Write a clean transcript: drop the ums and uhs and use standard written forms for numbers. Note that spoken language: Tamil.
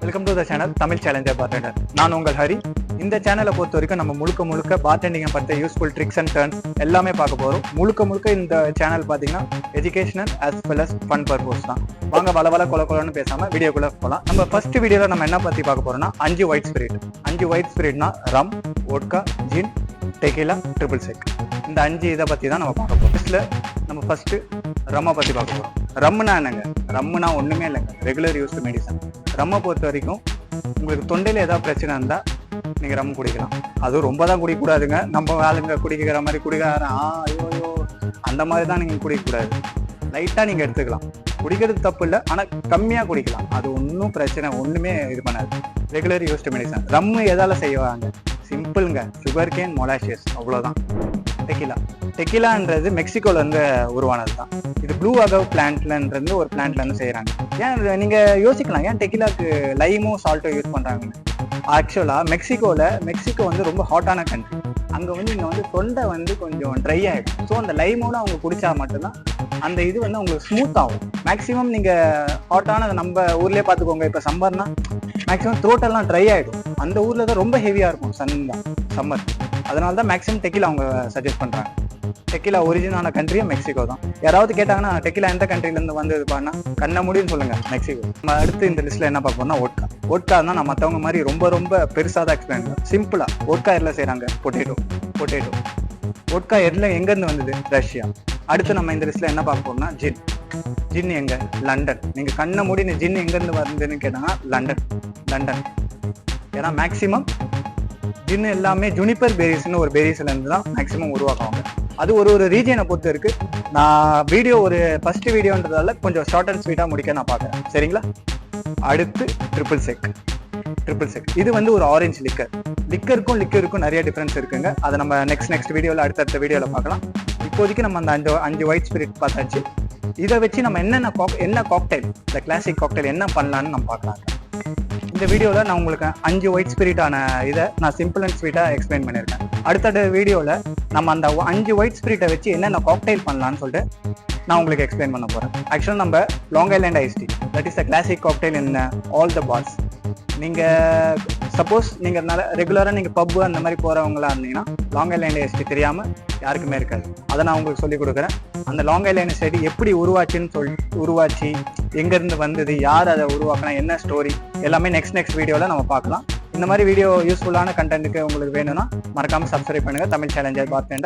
Welcome to the channel Tamil challenger bartender. நான் உங்கள் ஹரி. இந்த சேனலை பொறுத்த வரைக்கும் நம்ம முழுக்க பார்டெண்டிங்கை பற்றி யூஸ்ஃபுல் ட்ரிக்ஸ் அண்ட் டர்ன்ஸ் எல்லாமே பார்க்க போகிறோம். முழுக்க இந்த சேனல் பார்த்தீங்கன்னா educational as well as fun purpose தான். வாங்க வள கொலன்னு பேசாமல் வீடியோக்குள்ளே போகலாம். நம்ம ஃபர்ஸ்ட் வீடியோவில் நம்ம என்ன பற்றி பார்க்க போகிறோம்னா 5 ஒயிட் ஸ்பிரிட். 5 ஒயிட் ஸ்பிரிட்னா ரம், வோட்கா, ஜின், டெகிலா, ட்ரிபிள் செக். இந்த 5 இதை பற்றி தான் நம்ம பார்க்க போகிறோம். இதில் நம்ம ஃபர்ஸ்ட்டு ரம்மை பற்றி பார்க்க போகிறோம். ரம்முனா என்னங்க? ரம்முனா ஒன்றுமே இல்லைங்க, ரெகுலர் யூஸ்டு மெடிசன். ரம்மை பொறுத்த வரைக்கும் உங்களுக்கு தொண்டையில் ஏதாவது பிரச்சனை இருந்தால் நீங்கள் ரம் குடிக்கலாம். அதுவும் ரொம்ப தான் குடிக்கக்கூடாதுங்க. நம்ம ஆளுங்க குடிக்கிற மாதிரி குடிக்கார ஐயோ அந்த மாதிரி தான் நீங்கள் குடிக்கக்கூடாது. லைட்டாக நீங்கள் எடுத்துக்கலாம். குடிக்கிறது தப்பு இல்லை, ஆனால் கம்மியாக குடிக்கலாம். அது ஒன்றும் பிரச்சனை ஒன்றுமே இது பண்ணாது. Regular used medicine. ரம்மு எதால் செய்வாங்க? சிம்பிளுங்க, சுகர் கேன், மொலாஷியஸ், அவ்வளோதான். டெக்கிலான்றது மெக்சிகோலேருந்து உருவானது தான். இது ப்ளூ அகவ் பிளான்ட்லன்றது ஒரு பிளான்ட்லேருந்து செய்கிறாங்க. ஏன் நீங்கள் யோசிக்கலாம், ஏன் டெக்கிலாக்கு லைமும் சால்ட்டும் யூஸ் பண்ணுறாங்கன்னு. ஆக்சுவலாக மெக்சிகோ வந்து ரொம்ப ஹாட்டான கண்ட்ரி. அங்கே வந்து இங்கே வந்து தொண்டை வந்து கொஞ்சம் ட்ரை ஆகிடும். ஸோ அந்த லைமோட அவங்க குடித்தா மட்டும்தான் அந்த இது வந்து உங்களுக்கு ஸ்மூத் ஆகும். மேக்ஸிமம் நீங்கள் ஹாட்டான நம்ம ஊர்லேயே பார்த்துக்கோங்க. இப்போ சம்மர்னா மேக்ஸிமம் த்ரோட்டெல்லாம் ட்ரை ஆகிடும். அந்த ஊரில் தான் ரொம்ப ஹெவியாக இருக்கும் சம்மர். அதனால தான் மேக்ஸிமம் டெக்கிலா அவங்க சஜஸ்ட் பண்ணுறாங்க. டெக்கிலா ஒரிஜினான கண்ட்ரியே மெக்சிகோ தான். யாராவது கேட்டாங்கன்னா டெக்கிலா எந்த கண்ட்ரிலேருந்து வந்து இது பண்ணால் கண்ண முடியும்னு சொல்லுங்கள், மெக்சிகோ. நம்ம அடுத்து இந்த லிஸ்ட்டில் என்ன பார்ப்போம்னா ஓட்கா தான். நான் மற்றவங்க மாதிரி ரொம்ப பெருசாக தான் எக்ஸ்பிளைன் பண்ணுவேன். சிம்பிளாக ஓட்கா எதில் செய்கிறாங்க? பொட்டேட்டோ. ஓட்கா எங்கேருந்து வந்தது? ரஷ்யா. அடுத்து நம்ம இந்த லிஸ்ட்டில் என்ன பார்க்க போறோம்னா ஜின் எங்க? லண்டன். நீங்கள் கண்ணை மூடி ஜின் எங்கேருந்து வருதுன்னு கேட்டாங்கன்னா லண்டன். ஏன்னா மேக்சிமம் ஜின்னு எல்லாமே ஜுனிப்பர் பெரிஸ்ன்னு ஒரு பெரிஸ்ல இருந்து தான் மேக்சிமம் உருவாக்குவாங்க. அது ஒரு ரீஜனை பொறுத்து இருக்கு. நான் ஒரு ஃபர்ஸ்ட் வீடியோன்றதால கொஞ்சம் ஷார்ட் அண்ட் ஸ்வீட்டாக முடிக்க நான் பார்க்குறேன், சரிங்களா? அடுத்து ட்ரிபிள் செக். இது வந்து ஒரு ஆரஞ்சு லிக்கருக்கும் நிறைய டிஃப்ரென்ஸ் இருக்குங்க. அதை நம்ம நெக்ஸ்ட் வீடியோவில் அடுத்தடுத்த வீடியோவில் பார்க்கலாம். இப்போதைக்கு நம்ம அந்த 5 ஒயிட் ஸ்பிரிட் பார்த்தாச்சு. இதை வச்சு நம்ம என்ன காக்டைல், இந்த கிளாசிக் காக்டைல் என்ன பண்ணலான்னு நம்ம பார்க்கலாம். இந்த வீடியோவில் நான் உங்களுக்கு 5 ஒயிட் ஸ்பிரிட்டான இதை நான் சிம்பிள் அண்ட் ஸ்வீட்டாக எக்ஸ்பிளைன் பண்ணியிருக்கேன். அடுத்த வீடியோவில் நம்ம அந்த 5 ஒயிட் ஸ்பிரிட்டை வச்சு என்னென்ன காக்டைல் பண்ணலான்னு சொல்லிட்டு நான் உங்களுக்கு எக்ஸ்பிளைன் பண்ண போகிறேன். ஆக்சுவலாக நம்ம Long Island ice tea, that is the classic cocktail in all the bars. நீங்கள் சப்போஸ் நீங்கள் ரெகுலராக நீங்கள் பப்பு அந்த மாதிரி போகிறவங்களா இருந்தீங்கன்னா லாங் ஐலாண்ட் ஐஸ் டீ தெரியாமல் யாருக்குமே இருக்காது. அதை நான் உங்களுக்கு சொல்லிக் கொடுக்குறேன். அந்த லாங் ஐலாண்ட் ஐஸ் டீ எப்படி உருவாச்சு, எங்கேருந்து வந்தது, யார் அதை உருவாக்கினா, என்ன ஸ்டோரி, எல்லாமே நெக்ஸ்ட் வீடியோவில் நம்ம பார்க்கலாம். இந்த மாதிரி வீடியோ யூஸ்ஃபுல்லான கண்டென்ட்டுக்கு உங்களுக்கு வேணும்னா மறக்காமல் சப்ஸ்கிரைப் பண்ணுங்கள் தமிழ் சேலஞ்சர் பார்டெண்டர்.